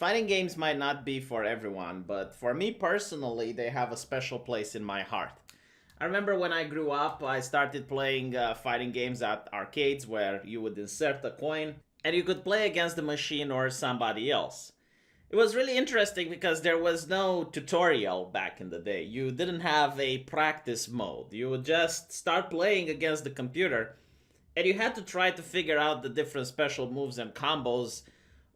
Fighting games might not be for everyone, but for me personally, they have a special place in my heart. I remember when I grew up, I started playing fighting games at arcades where you would insert a coin and you could play against the machine or somebody else. It was really interesting because there was no tutorial back in the day. You didn't have a practice mode. You would just start playing against the computer and you had to try to figure out the different special moves and combos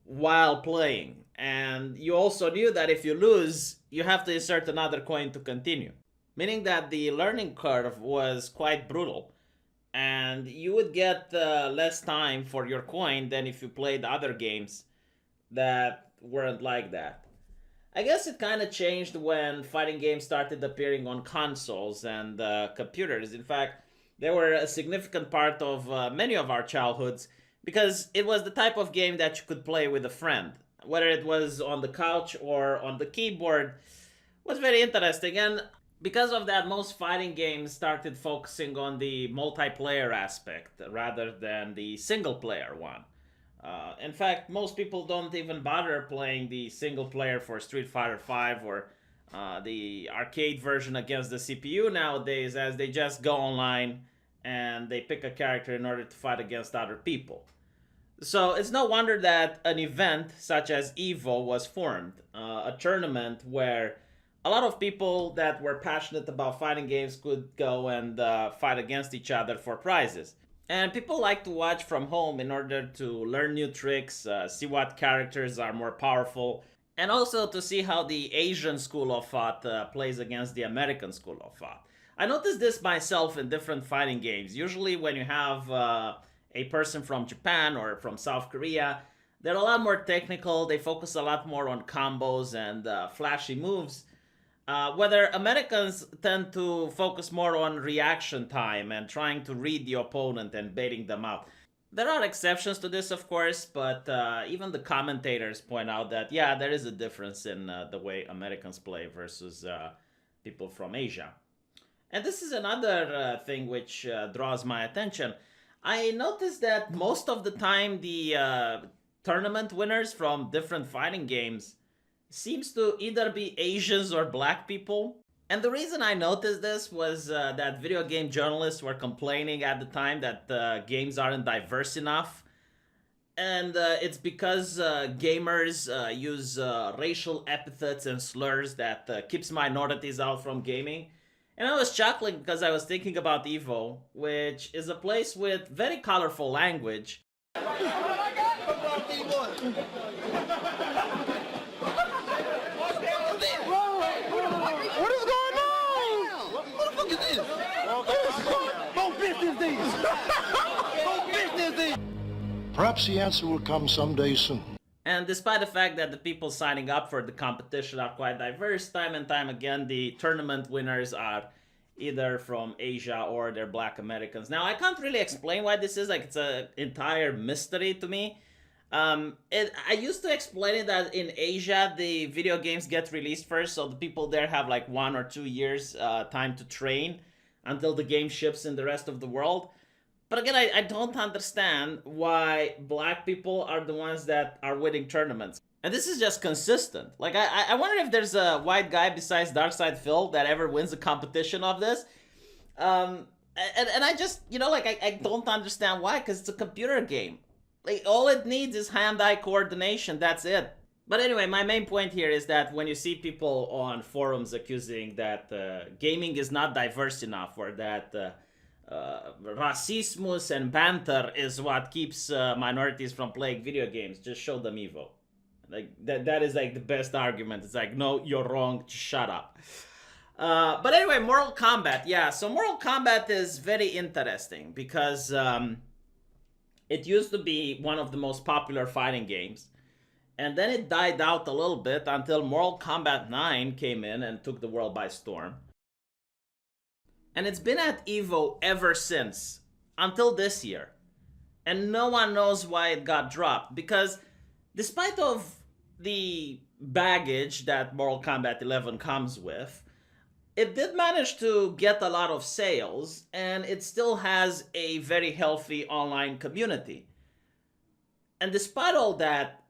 while playing. And you also knew that if you lose, you have to insert another coin to continue. Meaning that the learning curve was quite brutal. And you would get less time for your coin than if you played other games that weren't like that. I guess it kind of changed when fighting games started appearing on consoles and computers. In fact, they were a significant part of many of our childhoods because it was the type of game that you could play with a friend. Whether it was on the couch or on the keyboard was very interesting. And because of that, most fighting games started focusing on the multiplayer aspect rather than the single player one. In fact, most people don't even bother playing the single player for Street Fighter V or the arcade version against the CPU nowadays, as they just go online and they pick a character in order to fight against other people. So it's no wonder that an event such as EVO was formed, a tournament where a lot of people that were passionate about fighting games could go and fight against each other for prizes. And people like to watch from home in order to learn new tricks, see what characters are more powerful, and also to see how the Asian school of thought plays against the American school of thought. I noticed this myself in different fighting games. Usually when you have a person from Japan or from South Korea, they're a lot more technical, they focus a lot more on combos and flashy moves. Whether Americans tend to focus more on reaction time and trying to read the opponent and baiting them out. There are exceptions to this, of course, but even the commentators point out that, yeah, there is a difference in the way Americans play versus people from Asia. And this is another thing which draws my attention. I noticed that most of the time the tournament winners from different fighting games seems to either be Asians or black people. And the reason I noticed this was that video game journalists were complaining at the time that games aren't diverse enough. And it's because gamers use racial epithets and slurs that keeps minorities out from gaming. And I was chuckling because I was thinking about EVO, which is a place with very colorful language. Perhaps the answer will come someday soon. And despite the fact that the people signing up for the competition are quite diverse, time and time again, the tournament winners are either from Asia or they're black Americans. Now, I can't really explain why this is, like, it's an entire mystery to me. I used to explain it that in Asia, the video games get released first, so the people there have like 1 or 2 years time to train until the game ships in the rest of the world. But again, I don't understand why black people are the ones that are winning tournaments. And this is just consistent. Like, I wonder if there's a white guy besides Darkside Phil that ever wins a competition of this. And I just, like, I don't understand why, because it's a computer game. Like, all it needs is hand-eye coordination, that's it. But anyway, my main point here is that when you see people on forums accusing that gaming is not diverse enough, or that racismus and banter is what keeps minorities from playing video games, just show them EVO. Like, that is like the best argument. It's like, no, you're wrong, just shut up. But anyway, Mortal Kombat. Yeah, so Mortal Kombat is very interesting because it used to be one of the most popular fighting games. And then it died out a little bit until Mortal Kombat 9 came in and took the world by storm. And it's been at EVO ever since, until this year. And no one knows why it got dropped, because despite of the baggage that Mortal Kombat 11 comes with, it did manage to get a lot of sales, and it still has a very healthy online community. And despite all that,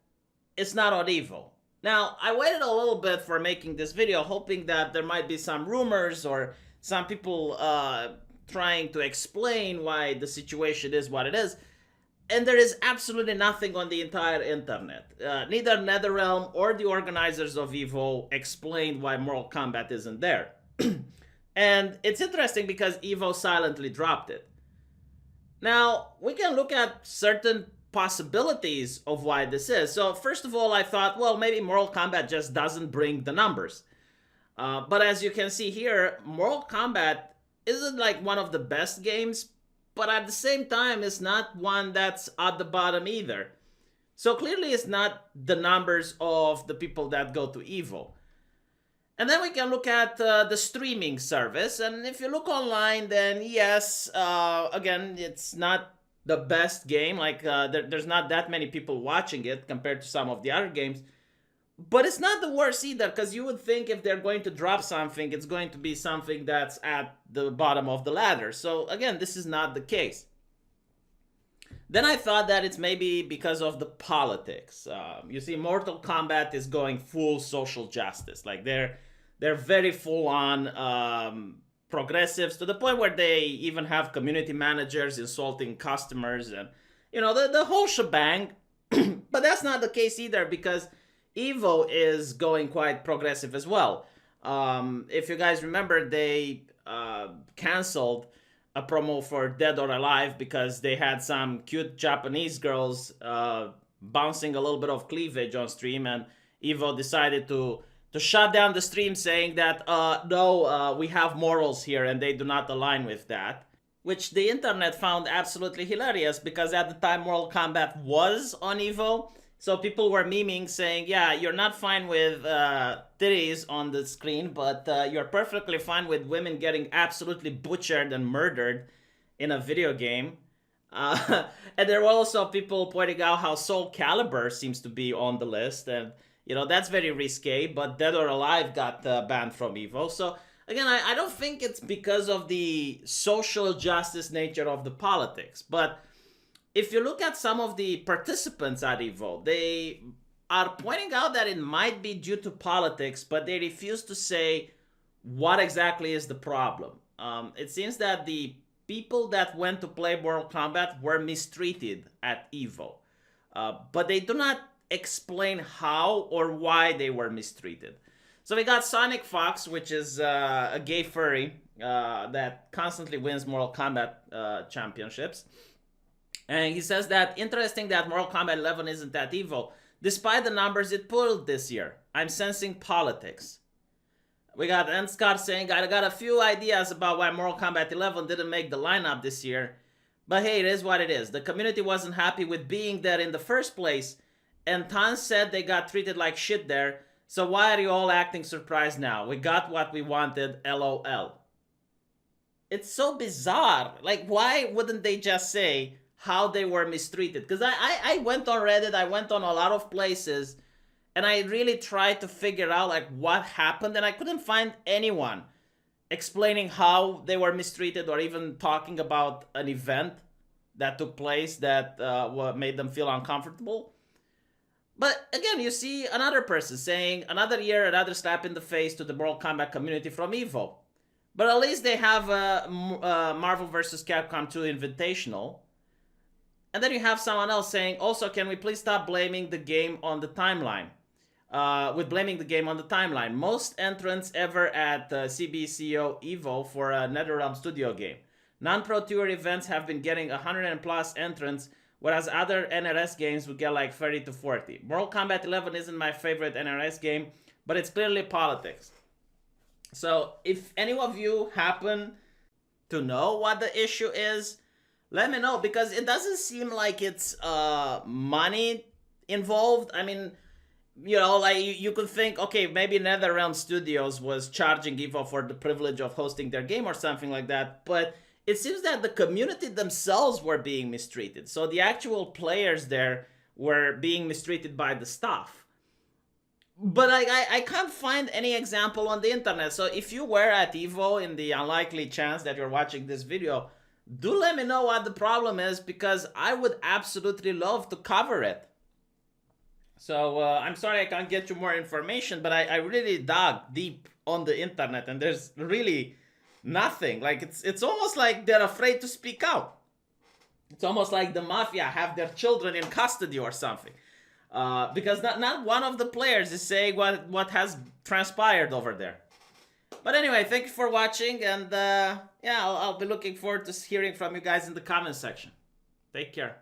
it's not on EVO. Now, I waited a little bit for making this video, hoping that there might be some rumors or some people trying to explain why the situation is what it is. And there is absolutely nothing on the entire internet. Neither NetherRealm or the organizers of EVO explained why Mortal Kombat isn't there. And it's interesting because EVO silently dropped it. Now, we can look at certain possibilities of why this is. So first of all, I thought, well, maybe Mortal Kombat just doesn't bring the numbers. But as you can see here, Mortal Kombat isn't like one of the best games, but at the same time, it's not one that's at the bottom either. So clearly it's not the numbers of the people that go to EVO. And then we can look at the streaming service. And if you look online, then yes, again, it's not the best game. Like there's not that many people watching it compared to some of the other games. But it's not the worst either, because you would think if they're going to drop something, it's going to be something that's at the bottom of the ladder. So again, this is not the case. Then I thought that it's maybe because of the politics. You see, Mortal Kombat is going full social justice. Like they're very full on progressives, to the point where they even have community managers insulting customers and, you know, the whole shebang. But that's not the case either, because EVO is going quite progressive as well. If you guys remember, they canceled a promo for Dead or Alive because they had some cute Japanese girls bouncing a little bit of cleavage on stream, and EVO decided to shut down the stream, saying that no, we have morals here and they do not align with that. Which the internet found absolutely hilarious, because at the time Mortal Kombat was on EVO. So people were memeing saying, yeah, you're not fine with titties on the screen, but you're perfectly fine with women getting absolutely butchered and murdered in a video game. And there were also people pointing out how Soul Calibur seems to be on the list. And, you know, that's very risque, but Dead or Alive got banned from EVO. So, again, I don't think it's because of the social justice nature of the politics, but if you look at some of the participants at EVO, they are pointing out that it might be due to politics, but they refuse to say what exactly is the problem. It seems that the people that went to play Mortal Kombat were mistreated at EVO, but they do not explain how or why they were mistreated. So we got Sonic Fox, which is a gay furry that constantly wins Mortal Kombat championships. And he says that, interesting that Mortal Kombat 11 isn't at EVO. Despite the numbers it pulled this year, I'm sensing politics. We got Enscar saying, I got a few ideas about why Mortal Kombat 11 didn't make the lineup this year. But hey, it is what it is. The community wasn't happy with being there in the first place. And Tan said they got treated like shit there. So why are you all acting surprised now? We got what we wanted, LOL. It's so bizarre. Like, why wouldn't they just say how they were mistreated? Because I went on Reddit, I went on a lot of places, and I really tried to figure out like what happened, and I couldn't find anyone explaining how they were mistreated, or even talking about an event that took place that made them feel uncomfortable. But again, you see another person saying, another year, another slap in the face to the Mortal Kombat community from EVO. But at least they have a Marvel vs. Capcom 2 Invitational. And then you have someone else saying, also, can we please stop blaming the game on the timeline? With blaming the game on the timeline. Most entrants ever at CBCO EVO for a NetherRealm Studio game. Non-Pro Tour events have been getting 100 and plus entrants, whereas other NRS games would get like 30 to 40. Mortal Kombat 11 isn't my favorite NRS game, but it's clearly politics. So if any of you happen to know what the issue is, let me know, because it doesn't seem like it's money involved. I mean, you know, like you could think, okay, maybe NetherRealm Studios was charging EVO for the privilege of hosting their game or something like that, but it seems that the community themselves were being mistreated. So the actual players there were being mistreated by the staff. But I can't find any example on the internet. So if you were at EVO, in the unlikely chance that you're watching this video, do let me know what the problem is, because I would absolutely love to cover it. So I'm sorry I can't get you more information, but I really dug deep on the internet, and there's really nothing. Like it's almost like they're afraid to speak out. It's almost like the mafia have their children in custody or something. Because not one of the players is saying what has transpired over there. But anyway, thank you for watching, and yeah, I'll be looking forward to hearing from you guys in the comment section. Take care.